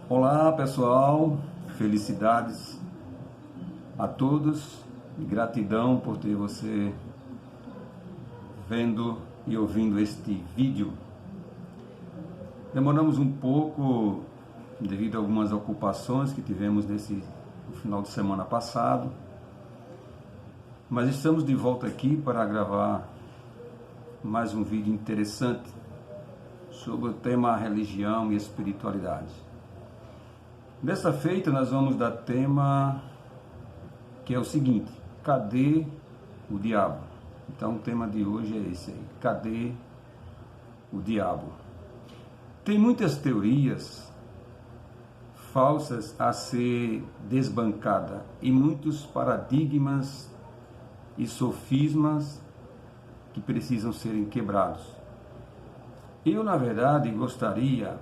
Olá pessoal, felicidades a todos e gratidão por ter você vendo e ouvindo este vídeo. Demoramos um pouco devido a algumas ocupações que tivemos no final de semana passado, mas estamos de volta aqui para gravar mais um vídeo interessante sobre o tema religião e espiritualidade. Desta feita nós vamos dar tema que é o seguinte: cadê o diabo? Então o tema de hoje é esse aí: cadê o diabo? Tem muitas teorias falsas a ser desbancada e muitos paradigmas e sofismas que precisam serem quebrados. Eu, na verdade, gostaria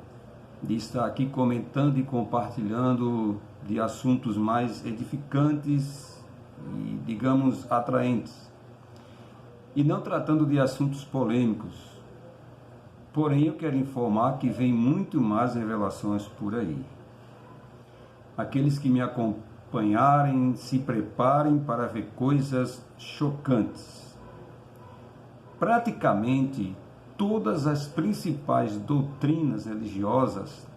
de estar aqui comentando e compartilhando de assuntos mais edificantes e, digamos, atraentes, e não tratando de assuntos polêmicos. Porém, eu quero informar que vem muito mais revelações por aí. Aqueles que me acompanharem, se preparem para ver coisas chocantes. Praticamente todas as principais doutrinas religiosas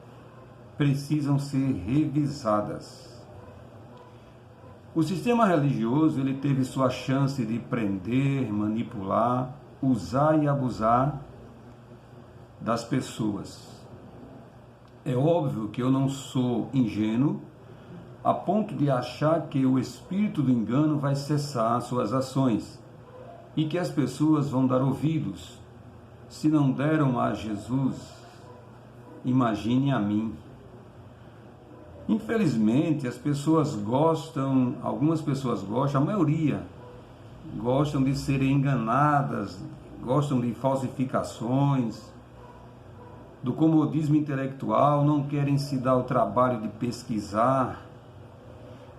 precisam ser revisadas. O sistema religioso ele teve sua chance de prender, manipular, usar e abusar das pessoas. É óbvio que eu não sou ingênuo a ponto de achar que o espírito do engano vai cessar suas ações e que as pessoas vão dar ouvidos. Se não deram a Jesus, imagine a mim. Infelizmente, as pessoas gostam, algumas pessoas gostam, a maioria, gostam de serem enganadas, gostam de falsificações, do comodismo intelectual, não querem se dar o trabalho de pesquisar.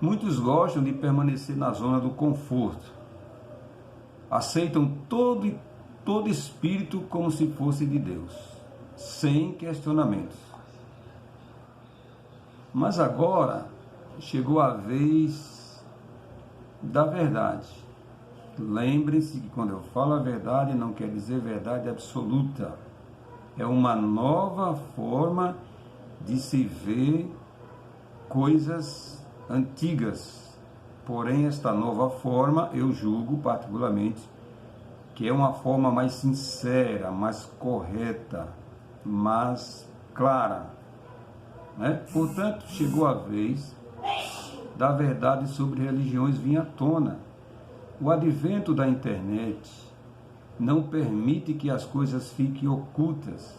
Muitos gostam de permanecer na zona do conforto. Aceitam todo espírito como se fosse de Deus, sem questionamentos. Mas agora chegou a vez da verdade. Lembre-se que quando eu falo a verdade, não quer dizer verdade absoluta. É uma nova forma de se ver coisas antigas. Porém, esta nova forma, eu julgo particularmente, que é uma forma mais sincera, mais correta, mais clara, né? Portanto, chegou a vez da verdade sobre religiões vir à tona. O advento da internet não permite que as coisas fiquem ocultas.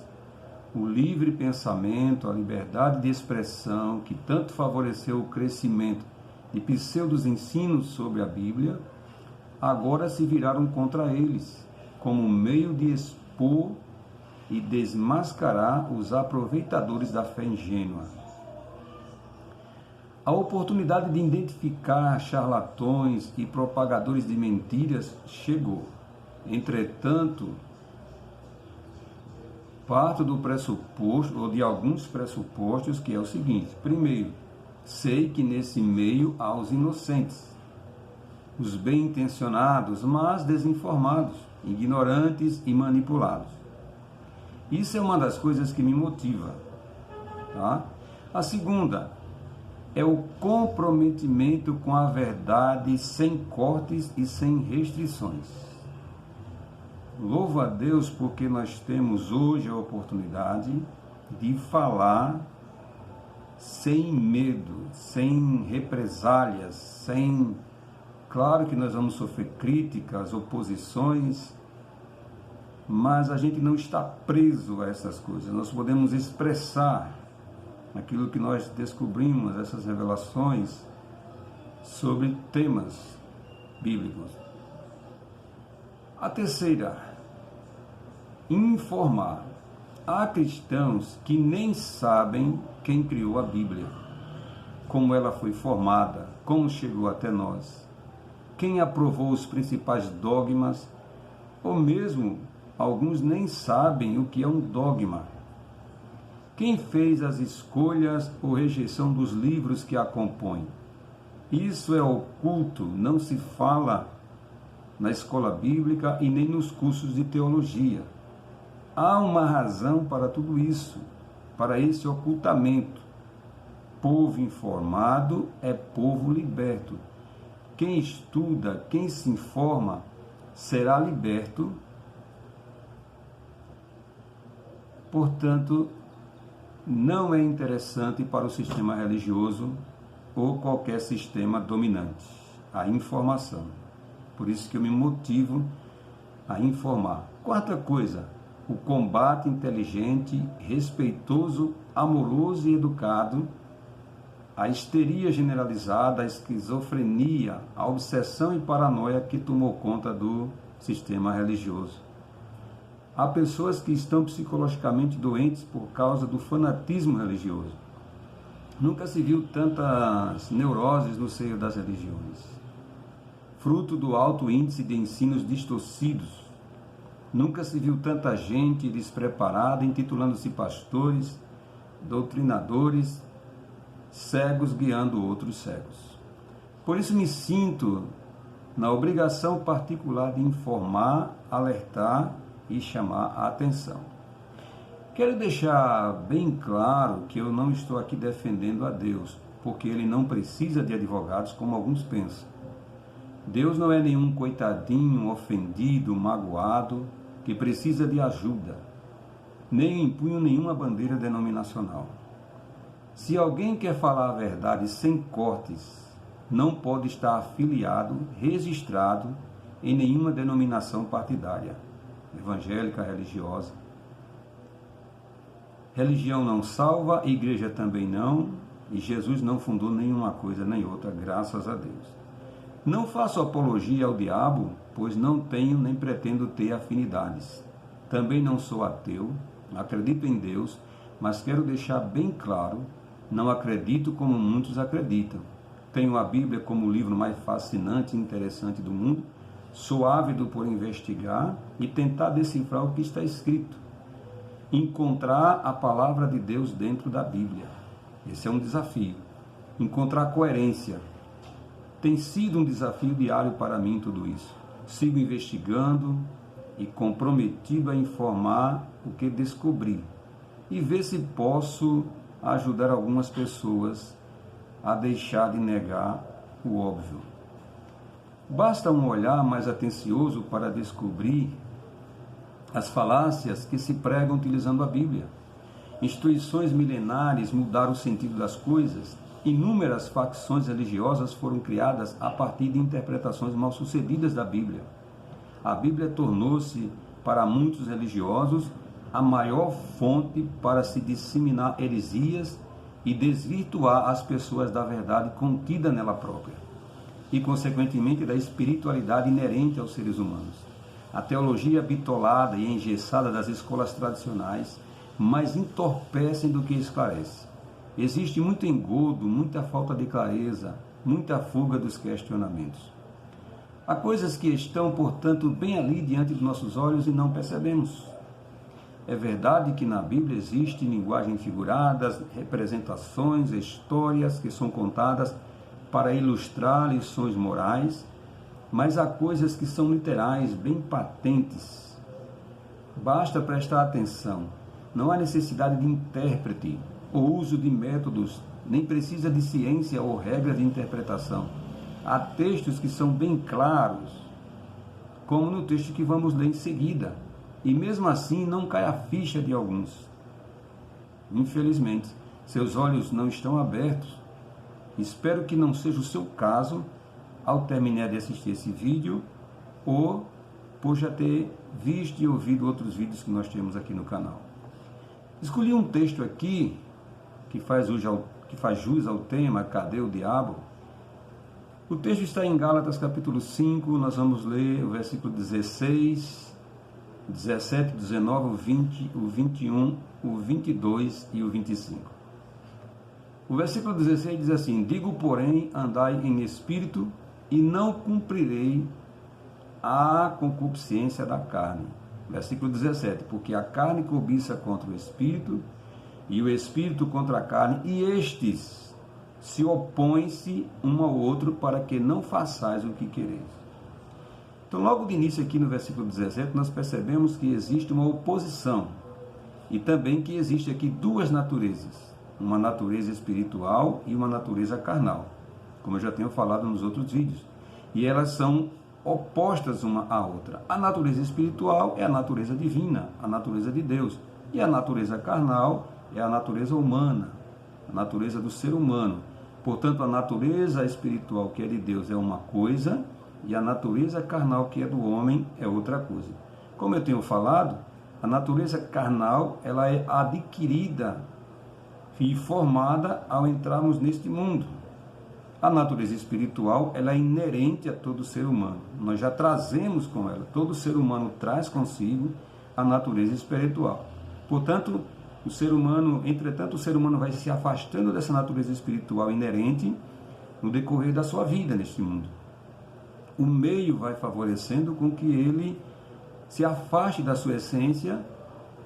O livre pensamento, a liberdade de expressão, que tanto favoreceu o crescimento de pseudos ensinos sobre a Bíblia, agora se viraram contra eles, como meio de expor e desmascarar os aproveitadores da fé ingênua. A oportunidade de identificar charlatões e propagadores de mentiras chegou. Entretanto, parto do pressuposto, ou de alguns pressupostos, que é o seguinte: primeiro, sei que nesse meio há os inocentes, os bem-intencionados, mas desinformados, ignorantes e manipulados. Isso é uma das coisas que me motiva. Tá? A segunda é o comprometimento com a verdade sem cortes e sem restrições. Louvo a Deus porque nós temos hoje a oportunidade de falar sem medo, sem represálias, sem... Claro que nós vamos sofrer críticas, oposições, mas a gente não está preso a essas coisas. Nós podemos expressar aquilo que nós descobrimos, essas revelações sobre temas bíblicos. A terceira, informar. Há cristãos que nem sabem quem criou a Bíblia, como ela foi formada, como chegou até nós, quem aprovou os principais dogmas, ou mesmo alguns nem sabem o que é um dogma. Quem fez as escolhas ou rejeição dos livros que a compõem? Isso é oculto, não se fala na escola bíblica e nem nos cursos de teologia. Há uma razão para tudo isso, para esse ocultamento. Povo informado é povo liberto. Quem estuda, quem se informa, será liberto. Portanto, não é interessante para o sistema religioso ou qualquer sistema dominante a informação. Por isso que eu me motivo a informar. Quarta coisa, o combate inteligente, respeitoso, amoroso e educado, a histeria generalizada, a esquizofrenia, a obsessão e paranoia que tomou conta do sistema religioso. Há pessoas que estão psicologicamente doentes por causa do fanatismo religioso. Nunca se viu tantas neuroses no seio das religiões. Fruto do alto índice de ensinos distorcidos. Nunca se viu tanta gente despreparada, intitulando-se pastores, doutrinadores, cegos guiando outros cegos. Por isso me sinto na obrigação particular de informar, alertar e chamar a atenção. Quero deixar bem claro que eu não estou aqui defendendo a Deus, porque Ele não precisa de advogados como alguns pensam. Deus não é nenhum coitadinho, ofendido, magoado, que precisa de ajuda, nem empunho nenhuma bandeira denominacional. Se alguém quer falar a verdade sem cortes, não pode estar afiliado, registrado em nenhuma denominação partidária, evangélica, religiosa. Religião não salva, igreja também não, e Jesus não fundou nenhuma coisa nem outra, graças a Deus. Não faço apologia ao diabo, pois não tenho nem pretendo ter afinidades. Também não sou ateu, acredito em Deus, mas quero deixar bem claro, não acredito como muitos acreditam. Tenho a Bíblia como o livro mais fascinante e interessante do mundo, sou ávido por investigar e tentar decifrar o que está escrito. Encontrar a palavra de Deus dentro da Bíblia. Esse é um desafio. Encontrar coerência. Tem sido um desafio diário para mim tudo isso. Sigo investigando e comprometido a informar o que descobri e ver se posso ajudar algumas pessoas a deixar de negar o óbvio. Basta um olhar mais atencioso para descobrir as falácias que se pregam utilizando a Bíblia. Instituições milenares mudaram o sentido das coisas. Inúmeras facções religiosas foram criadas a partir de interpretações mal-sucedidas da Bíblia. A Bíblia tornou-se, para muitos religiosos, a maior fonte para se disseminar heresias e desvirtuar as pessoas da verdade contida nela própria e, consequentemente, da espiritualidade inerente aos seres humanos. A teologia bitolada e engessada das escolas tradicionais mais entorpecem do que esclarece. Existe muito engodo, muita falta de clareza, muita fuga dos questionamentos. Há coisas que estão, portanto, bem ali diante dos nossos olhos e não percebemos. É verdade que na Bíblia existe linguagem figurada, representações, histórias que são contadas para ilustrar lições morais, mas há coisas que são literais, bem patentes. Basta prestar atenção. Não há necessidade de intérprete ou uso de métodos, nem precisa de ciência ou regra de interpretação. Há textos que são bem claros, como no texto que vamos ler em seguida, e mesmo assim não cai a ficha de alguns. Infelizmente, seus olhos não estão abertos. Espero que não seja o seu caso ao terminar de assistir esse vídeo ou por já ter visto e ouvido outros vídeos que nós temos aqui no canal. Escolhi um texto aqui que faz jus ao tema Cadê o Diabo? O texto está em Gálatas capítulo 5, nós vamos ler o versículo 16, 17, 19, o 20, o 21, o 22 e o 25. O versículo 16 diz assim: digo, porém, andai em espírito e não cumprirei a concupiscência da carne. Versículo 17, porque a carne cobiça contra o espírito e o espírito contra a carne, e estes se opõem-se um ao outro para que não façais o que quereis. Então, logo de início aqui no versículo 17, nós percebemos que existe uma oposição e também que existe aqui duas naturezas, uma natureza espiritual e uma natureza carnal, como eu já tenho falado nos outros vídeos, e elas são opostas uma à outra. A natureza espiritual é a natureza divina, a natureza de Deus, e a natureza carnal é a natureza humana, a natureza do ser humano. Portanto, a natureza espiritual que é de Deus é uma coisa, e a natureza carnal que é do homem é outra coisa. Como eu tenho falado, a natureza carnal ela é adquirida e formada ao entrarmos neste mundo. A natureza espiritual ela é inerente a todo ser humano. Nós já trazemos com ela, todo ser humano traz consigo a natureza espiritual. Portanto, o ser humano vai se afastando dessa natureza espiritual inerente no decorrer da sua vida neste mundo. O meio vai favorecendo com que ele se afaste da sua essência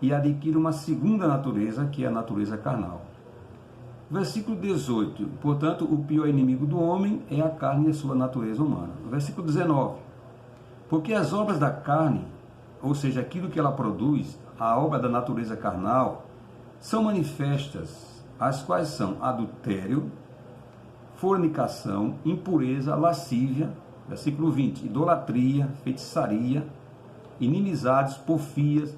e adquira uma segunda natureza, que é a natureza carnal. Versículo 18, portanto, o pior inimigo do homem é a carne e a sua natureza humana. Versículo 19, porque as obras da carne, ou seja, aquilo que ela produz, a obra da natureza carnal, são manifestas, as quais são adultério, fornicação, impureza, lascívia, versículo 20, idolatria, feitiçaria, inimizades, porfias,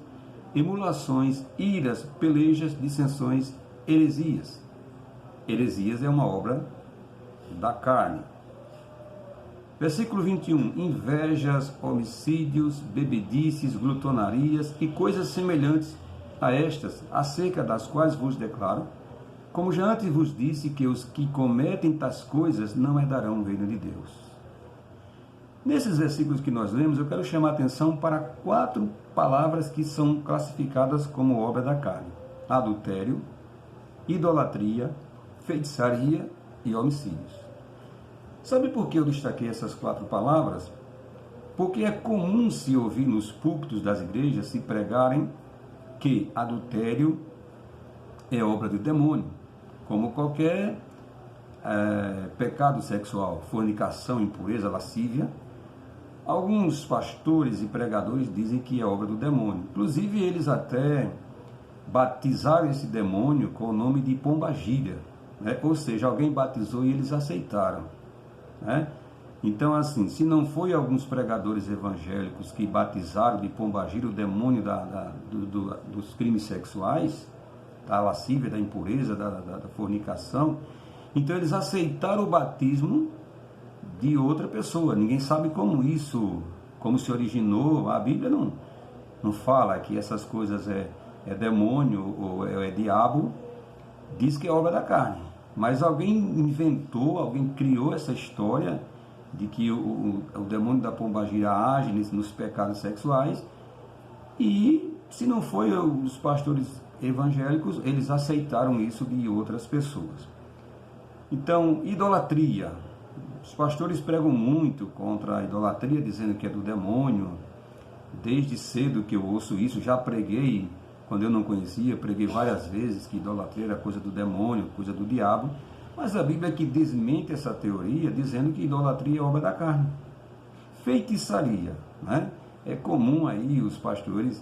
emulações, iras, pelejas, dissensões, heresias. Heresias é uma obra da carne. Versículo 21, invejas, homicídios, bebedices, glutonarias e coisas semelhantes a estas, acerca das quais vos declaro, como já antes vos disse, que os que cometem tais coisas não herdarão o reino de Deus. Nesses versículos que nós lemos, eu quero chamar a atenção para 4 palavras que são classificadas como obra da carne: adultério, idolatria, feitiçaria e homicídios. Sabe por que eu destaquei essas 4 palavras? Porque é comum se ouvir nos púlpitos das igrejas se pregarem que adultério é obra do demônio, como qualquer pecado sexual, fornicação, impureza, lascívia. Alguns pastores e pregadores dizem que é obra do demônio. Inclusive, eles até batizaram esse demônio com o nome de pombagira, né? Ou seja, alguém batizou e eles aceitaram, né? Então, assim, se não foi alguns pregadores evangélicos que batizaram de pombagira o demônio dos crimes sexuais, da lascívia, da impureza, da fornicação, então eles aceitaram o batismo de outra pessoa. Ninguém sabe como se originou. A Bíblia não fala que essas coisas é demônio ou é diabo, diz que é obra da carne. Mas alguém inventou, alguém criou essa história de que o demônio da pombagira age nos pecados sexuais, e se não foi os pastores evangélicos, eles aceitaram isso de outras pessoas. Então, idolatria. Os pastores pregam muito contra a idolatria, dizendo que é do demônio. Desde cedo que eu ouço isso, já preguei, quando eu não conhecia, preguei várias vezes que idolatria era coisa do demônio, coisa do diabo, mas a Bíblia que desmente essa teoria, dizendo que idolatria é obra da carne. Feitiçaria, né? É comum aí os pastores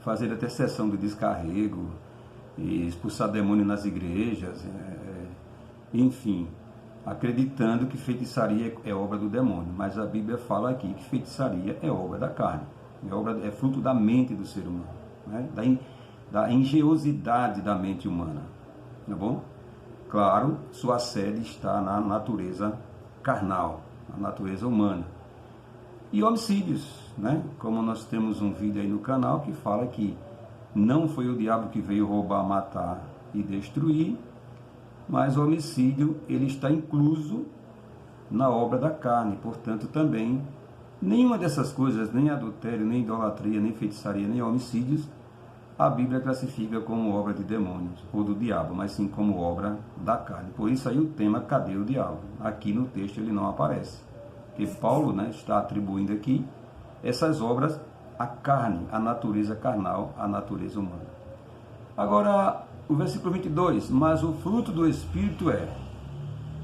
fazerem até sessão de descarrego, e expulsar demônio nas igrejas, enfim, acreditando que feitiçaria é obra do demônio, mas a Bíblia fala aqui que feitiçaria é obra da carne, é fruto da mente do ser humano, né? Da engenhosidade da mente humana, tá bom? Claro, sua sede está na natureza carnal, na natureza humana. E homicídios, né? Como nós temos um vídeo aí no canal que fala que não foi o diabo que veio roubar, matar e destruir, mas o homicídio ele está incluso na obra da carne. Portanto, também, nenhuma dessas coisas, nem adultério, nem idolatria, nem feitiçaria, nem homicídios, a Bíblia classifica como obra de demônios ou do diabo, mas sim como obra da carne. Por isso aí o tema, cadê o diabo? Aqui no texto ele não aparece, porque Paulo, né, está atribuindo aqui essas obras à carne, à natureza carnal, à natureza humana. Agora, o versículo 22, mas o fruto do Espírito é.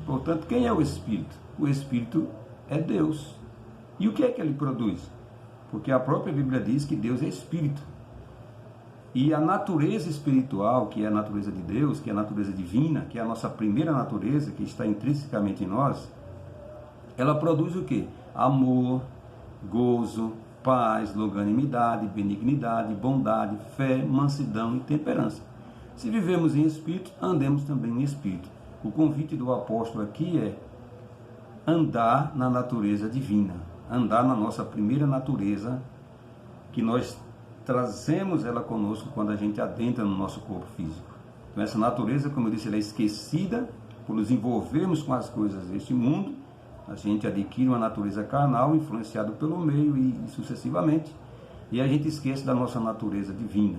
Portanto, quem é o Espírito? O Espírito é Deus. E o que é que ele produz? Porque a própria Bíblia diz que Deus é Espírito. E a natureza espiritual, que é a natureza de Deus, que é a natureza divina, que é a nossa primeira natureza, que está intrinsecamente em nós, ela produz o quê? Amor, gozo, paz, longanimidade, benignidade, bondade, fé, mansidão e temperança. Se vivemos em Espírito, andemos também em Espírito. O convite do apóstolo aqui é andar na natureza divina, andar na nossa primeira natureza, que nós trazemos ela conosco quando a gente adentra no nosso corpo físico. Então essa natureza, como eu disse, ela é esquecida por nos envolvermos com as coisas deste mundo. A gente adquire uma natureza carnal, influenciado pelo meio e sucessivamente, e a gente esquece da nossa natureza divina.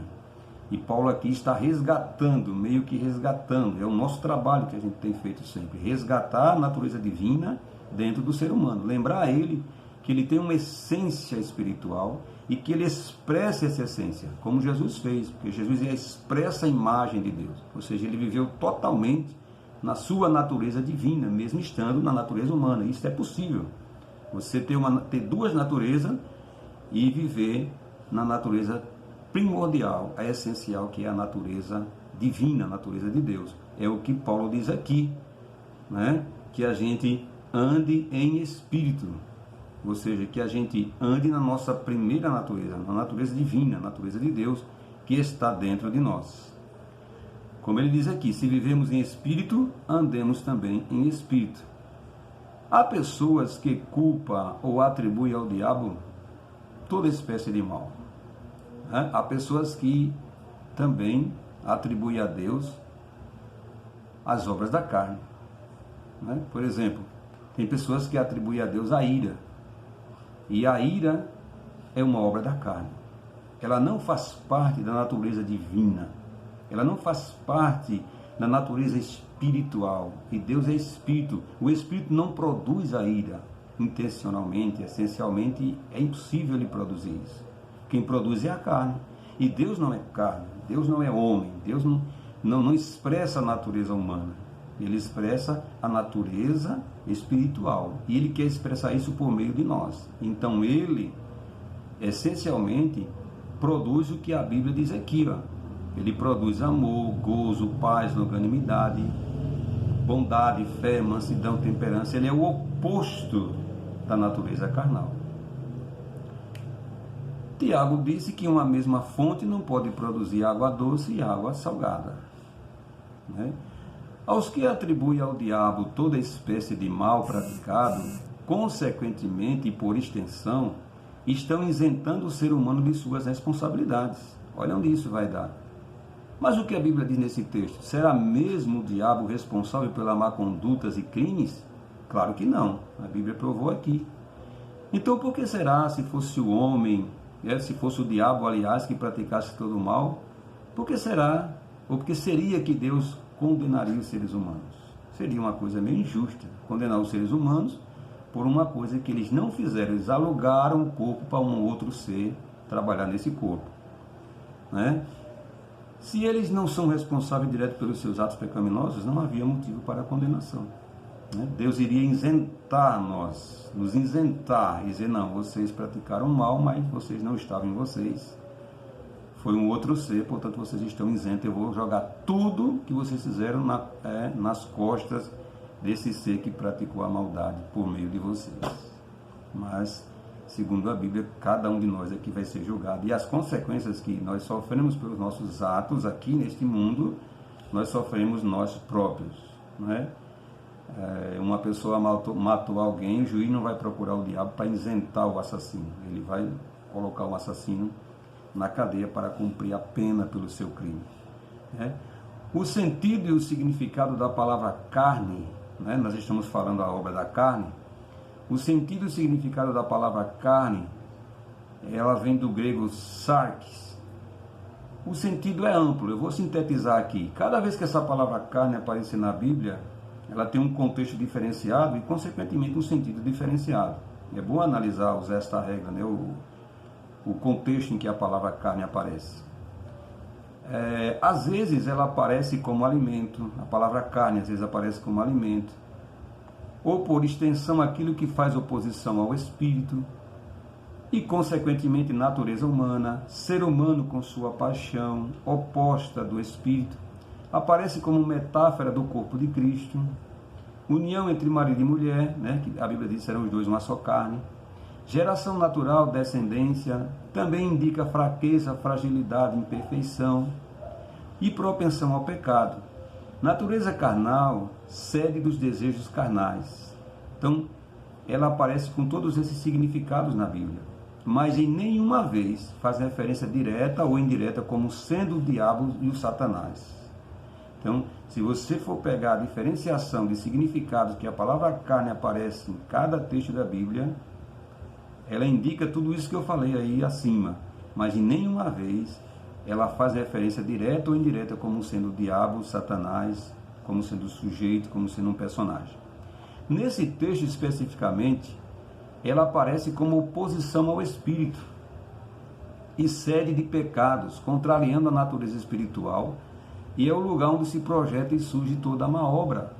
E Paulo aqui está resgatando, meio que resgatando, é o nosso trabalho que a gente tem feito sempre, resgatar a natureza divina dentro do ser humano, lembrar a ele que ele tem uma essência espiritual e que ele expressa essa essência, como Jesus fez, porque Jesus expressa a imagem de Deus, ou seja, ele viveu totalmente na sua natureza divina, mesmo estando na natureza humana. Isso é possível, você ter duas naturezas e viver na natureza primordial, a essencial, que é a natureza divina, a natureza de Deus. É o que Paulo diz aqui, né? Que a gente ande em espírito, ou seja, que a gente ande na nossa primeira natureza, na natureza divina, a natureza de Deus, que está dentro de nós. Como ele diz aqui, se vivemos em espírito, andemos também em espírito. Há pessoas que culpam ou atribuem ao diabo toda espécie de mal. Há pessoas que também atribuem a Deus as obras da carne. Por exemplo, tem pessoas que atribuem a Deus a ira. E a ira é uma obra da carne. Ela não faz parte da natureza divina. Ela não faz parte da natureza espiritual. E Deus é espírito. O espírito não produz a ira intencionalmente, essencialmente. É impossível ele produzir isso. Quem produz é a carne. E Deus não é carne. Deus não é homem. Deus não expressa a natureza humana. Ele expressa a natureza espiritual. E ele quer expressar isso por meio de nós. Então ele, essencialmente, produz o que a Bíblia diz aqui, ó. Ele produz amor, gozo, paz, longanimidade, bondade, fé, mansidão, temperança. Ele é o oposto da natureza carnal. Tiago disse que uma mesma fonte não pode produzir água doce e água salgada. Aos que atribuem ao diabo toda espécie de mal praticado, consequentemente e por extensão, estão isentando o ser humano de suas responsabilidades. Olha onde isso vai dar. Mas o que a Bíblia diz nesse texto? Será mesmo o diabo responsável pela má condutas e crimes? Claro que não. A Bíblia provou aqui. Então por que será, se fosse o homem, se fosse o diabo, aliás, que praticasse todo o mal, por que será, ou por que seria que Deus condenaria os seres humanos? Seria uma coisa meio injusta, condenar os seres humanos por uma coisa que eles não fizeram. Eles alugaram o corpo para um outro ser trabalhar nesse corpo. Se eles não são responsáveis direto pelos seus atos pecaminosos, não havia motivo para a condenação. Deus iria isentar nós, nos isentar e dizer, não, vocês praticaram mal, mas vocês não estavam em vocês. Foi um outro ser, portanto vocês estão isentos. Eu vou jogar tudo que vocês fizeram nas costas desse ser que praticou a maldade por meio de vocês. Mas, segundo a Bíblia, cada um de nós aqui vai ser julgado. E as consequências que nós sofremos pelos nossos atos aqui neste mundo, nós sofremos nós próprios. Uma pessoa matou alguém, o juiz não vai procurar o diabo para isentar o assassino. Ele vai colocar o assassino na cadeia para cumprir a pena pelo seu crime. O sentido e o significado da palavra carne, nós estamos falando da obra da carne. O sentido e o significado da palavra carne, ela vem do grego sarx. O sentido é amplo, eu vou sintetizar aqui. Cada vez que essa palavra carne aparecer na Bíblia, ela tem um contexto diferenciado e, consequentemente, um sentido diferenciado. É bom analisar, usar esta regra, o contexto em que a palavra carne aparece. Às vezes ela aparece como alimento, a palavra carne às vezes aparece como alimento, ou por extensão aquilo que faz oposição ao espírito, e consequentemente natureza humana, ser humano com sua paixão, oposta do espírito, aparece como metáfora do corpo de Cristo, união entre marido e mulher, que a Bíblia diz que serão os dois uma só carne, geração natural, descendência, também indica fraqueza, fragilidade, imperfeição e propensão ao pecado. Natureza carnal, sede dos desejos carnais. Então, ela aparece com todos esses significados na Bíblia, mas em nenhuma vez faz referência direta ou indireta como sendo o diabo e o Satanás. Então, se você for pegar a diferenciação de significados que a palavra carne aparece em cada texto da Bíblia, ela indica tudo isso que eu falei aí acima, mas em nenhuma vez ela faz referência direta ou indireta como sendo o diabo, Satanás, como sendo o sujeito, como sendo um personagem. Nesse texto especificamente, ela aparece como oposição ao espírito e sede de pecados, contrariando a natureza espiritual, e é o lugar onde se projeta e surge toda a má obra,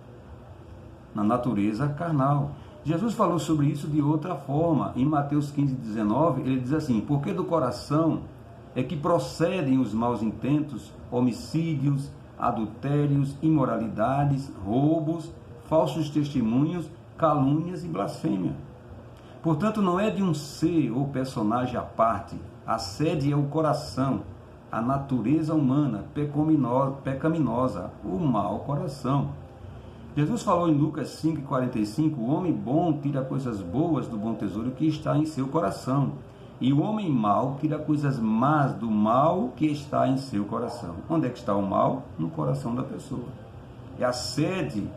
na natureza carnal. Jesus falou sobre isso de outra forma. Em Mateus 15:19, ele diz assim: porque do coração é que procedem os maus intentos, homicídios, adultérios, imoralidades, roubos, falsos testemunhos, calúnias e blasfêmia. Portanto, não é de um ser ou personagem à parte. A sede é o coração, a natureza humana, pecaminosa, o mau coração. Jesus falou em Lucas 5,45, o homem bom tira coisas boas do bom tesouro que está em seu coração, e o homem mau tira coisas más do mal que está em seu coração. Onde é que está o mal? No coração da pessoa. E a sede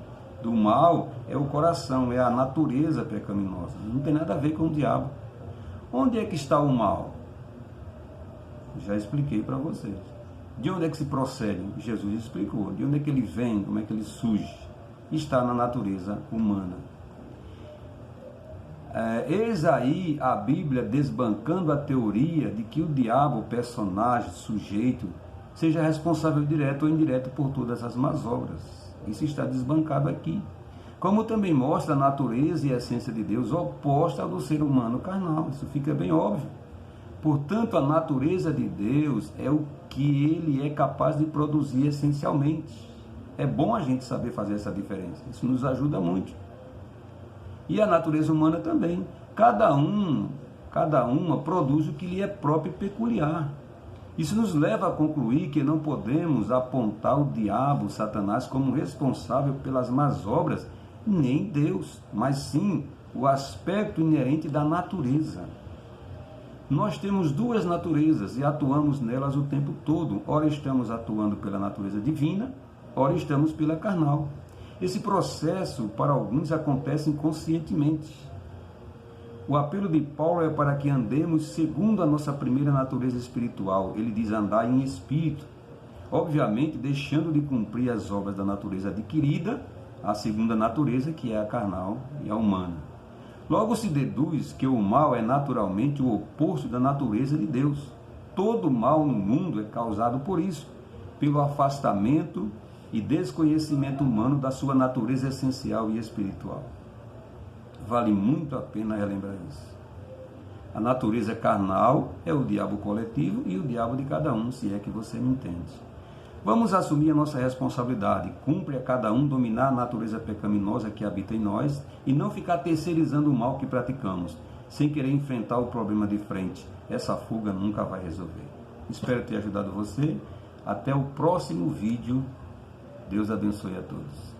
do mal é o coração, é a natureza pecaminosa. Não tem nada a ver com o diabo. Onde é que está o mal? Já expliquei para vocês. De onde é que se procede? Jesus explicou. De onde é que ele vem? Como é que ele surge? Está na natureza humana. Eis aí a Bíblia desbancando a teoria de que o diabo, personagem, sujeito, seja responsável direto ou indireto por todas as más obras. Isso está desbancado aqui. Como também mostra a natureza e a essência de Deus oposta ao do ser humano carnal. Isso fica bem óbvio. Portanto, a natureza de Deus é o que ele é capaz de produzir essencialmente. É bom a gente saber fazer essa diferença. Isso nos ajuda muito. E a natureza humana também. Cada uma produz o que lhe é próprio e peculiar. Isso nos leva a concluir que não podemos apontar o diabo, Satanás, como responsável pelas más obras, nem Deus, mas sim o aspecto inerente da natureza. Nós temos duas naturezas e atuamos nelas o tempo todo. Ora estamos atuando pela natureza divina, ora estamos pela carnal. Esse processo, para alguns, acontece inconscientemente. O apelo de Paulo é para que andemos segundo a nossa primeira natureza espiritual. Ele diz andar em espírito. Obviamente, deixando de cumprir as obras da natureza adquirida, a segunda natureza, que é a carnal e a humana. Logo se deduz que o mal é naturalmente o oposto da natureza de Deus. Todo mal no mundo é causado por isso, pelo afastamento e desconhecimento humano da sua natureza essencial e espiritual. Vale muito a pena relembrar isso. A natureza carnal é o diabo coletivo e o diabo de cada um, se é que você me entende. Vamos assumir a nossa responsabilidade. Cumpre a cada um dominar a natureza pecaminosa que habita em nós e não ficar terceirizando o mal que praticamos, sem querer enfrentar o problema de frente. Essa fuga nunca vai resolver. Espero ter ajudado você. Até o próximo vídeo. Deus abençoe a todos.